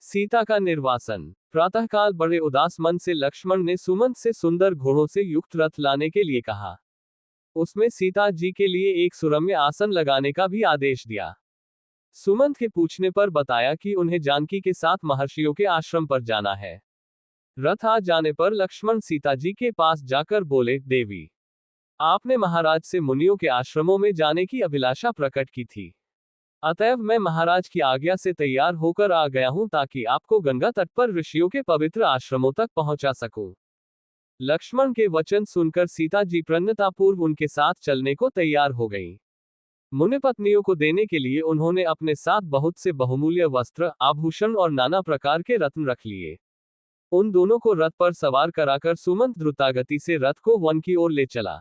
सीता का निर्वासन। प्रातःकाल बड़े उदास मन से लक्ष्मण ने सुमंत से सुंदर घोड़ों से युक्त रथ लाने के लिए कहा। उसमें सीता जी के लिए एक सुरम्य आसन लगाने का भी आदेश दिया। सुमंत के पूछने पर बताया कि उन्हें जानकी के साथ महर्षियों के आश्रम पर जाना है। रथ आ जाने पर लक्ष्मण सीता जी के पास जाकर बोले, देवी, आपने महाराज से मुनियों के आश्रमों में जाने की अभिलाषा प्रकट की थी। अतएव मैं महाराज की आज्ञा से तैयार होकर आ गया हूं ताकि आपको गंगा तट पर ऋषियों के पवित्र आश्रमों तक पहुंचा सकूं। लक्ष्मण के वचन सुनकर सीता जी प्रसन्नतापूर्व उनके साथ चलने को तैयार हो गईं। मुनि पत्नियों को देने के लिए उन्होंने अपने साथ बहुत से बहुमूल्य वस्त्र, आभूषण और नाना प्रकार के रत्न रख लिए। उन दोनों को रथ पर सवार कराकर सुमंत द्रुतागति से रथ को वन की ओर ले चला।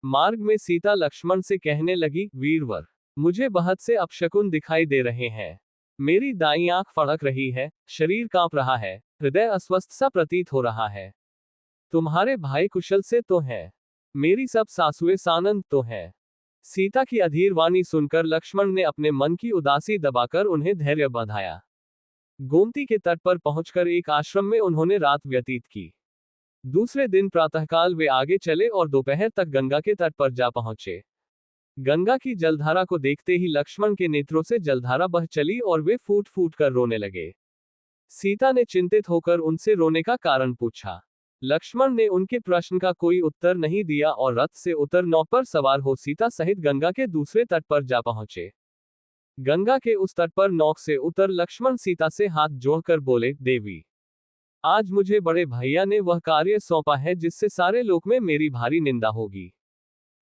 मार्ग में सीता लक्ष्मण से कहने लगी, वीरवर, मुझे बहुत से अपशकुन दिखाई दे रहे हैं। मेरी दाईं आंख फड़क रही है, शरीर कांप रहा है, हृदय अस्वस्थ सा प्रतीत हो रहा है। तुम्हारे भाई कुशल से तो हैं, मेरी सब सासुएं सानंद तो हैं। सीता की अधीर वाणी सुनकर लक्ष्मण ने अपने मन की उदासी दबाकर उन्हें धैर्य बंधाया। गोमती के तट पर पहुंचकर एक आश्रम में उन्होंने रात व्यतीत की। दूसरे दिन प्रातःकाल वे आगे चले और दोपहर तक गंगा के तट पर जा पहुंचे। गंगा की जलधारा को देखते ही लक्ष्मण के नेत्रों से जलधारा बह चली और वे फूट फूट कर रोने लगे। सीता ने चिंतित होकर उनसे रोने का कारण पूछा। लक्ष्मण ने उनके प्रश्न का कोई उत्तर नहीं दिया और रथ से उतर नौ पर सवार हो सीता सहित गंगा के दूसरे तट पर जा पहुंचे। गंगा के उस तट पर नौक से उतर लक्ष्मण सीता से हाथ जोड़कर बोले, देवी, आज मुझे बड़े भैया ने वह कार्य सौंपा है जिससे सारे लोक में मेरी भारी निंदा होगी।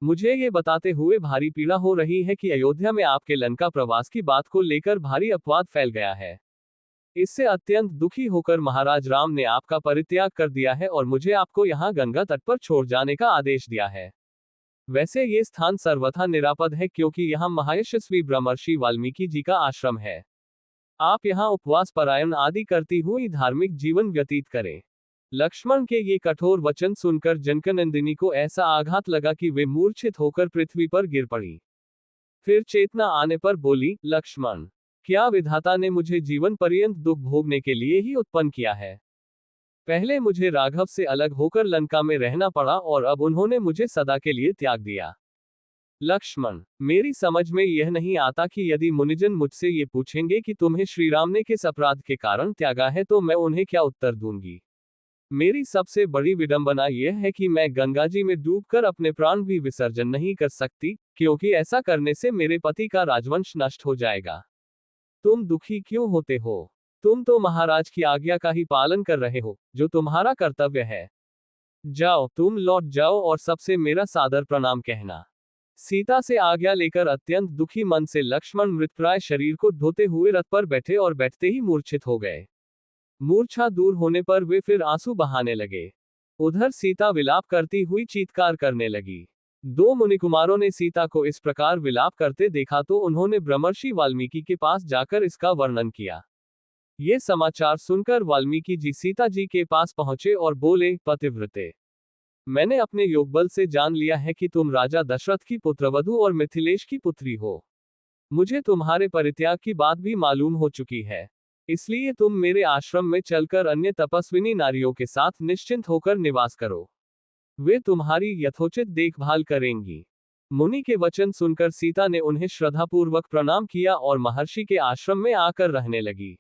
मुझे ये बताते हुए भारी पीड़ा हो रही है कि अयोध्या में आपके लंका प्रवास की बात को लेकर भारी अपवाद फैल गया है। इससे अत्यंत दुखी होकर महाराज राम ने आपका परित्याग कर दिया है और मुझे आपको यहाँ गंगा तट पर छोड़ जाने का आदेश दिया है। वैसे ये स्थान सर्वथा निरापद है क्योंकि यहाँ महायशस्वी ब्रह्मर्षि वाल्मीकि जी का आश्रम है। आप यहाँ उपवास परायण आदि करती हुई धार्मिक जीवन व्यतीत करें। लक्ष्मण के ये कठोर वचन सुनकर जनकनंदिनी को ऐसा आघात लगा कि वे मूर्छित होकर पृथ्वी पर गिर पड़ी। फिर चेतना आने पर बोली, लक्ष्मण, क्या विधाता ने मुझे जीवन पर्यंत दुख भोगने के लिए ही उत्पन्न किया है? पहले मुझे राघव से अलग होकर लंका में रहना पड़ा और अब उन्होंने मुझे सदा के लिए त्याग दिया। लक्ष्मण, मेरी समझ में यह नहीं आता कि यदि मुनिजन मुझसे ये पूछेंगे कि तुम्हें श्रीराम ने किस अपराध के कारण त्यागा है तो मैं उन्हें क्या उत्तर दूंगी। मेरी सबसे बड़ी विडंबना यह है कि मैं गंगा जी में डूबकर अपने प्राण भी विसर्जन नहीं कर सकती, क्योंकि ऐसा करने से मेरे पति का राजवंश नष्ट हो जाएगा। तुम दुखी क्यों होते हो? तुम तो महाराज की आज्ञा का ही पालन कर रहे हो, जो तुम्हारा कर्तव्य है। जाओ, तुम लौट जाओ और सबसे मेरा सादर प्रणाम कहना। सीता से आज्ञा लेकर अत्यंत दुखी मन से लक्ष्मण मृतप्राय शरीर को धोते हुए रथ पर बैठे और बैठते ही मूर्छित हो गए। मूर्छा दूर होने पर वे फिर आंसू बहाने लगे। उधर सीता विलाप करती हुई चीत्कार करने लगी। दो मुनिकुमारों ने सीता को इस प्रकार विलाप करते देखा तो उन्होंने ब्रह्मर्षि वाल्मीकि के पास जाकर इसका वर्णन किया। ये समाचार सुनकर वाल्मीकि जी सीता जी के पास पहुंचे और बोले, पतिव्रते, मैंने अपने योगबल से जान लिया है कि तुम राजा दशरथ की पुत्रवधू और मिथिलेश की पुत्री हो। मुझे तुम्हारे परित्याग की बात भी मालूम हो चुकी है, इसलिए तुम मेरे आश्रम में चलकर अन्य तपस्विनी नारियों के साथ निश्चिंत होकर निवास करो। वे तुम्हारी यथोचित देखभाल करेंगी। मुनि के वचन सुनकर सीता ने उन्हें श्रद्धापूर्वक प्रणाम किया और महर्षि के आश्रम में आकर रहने लगी।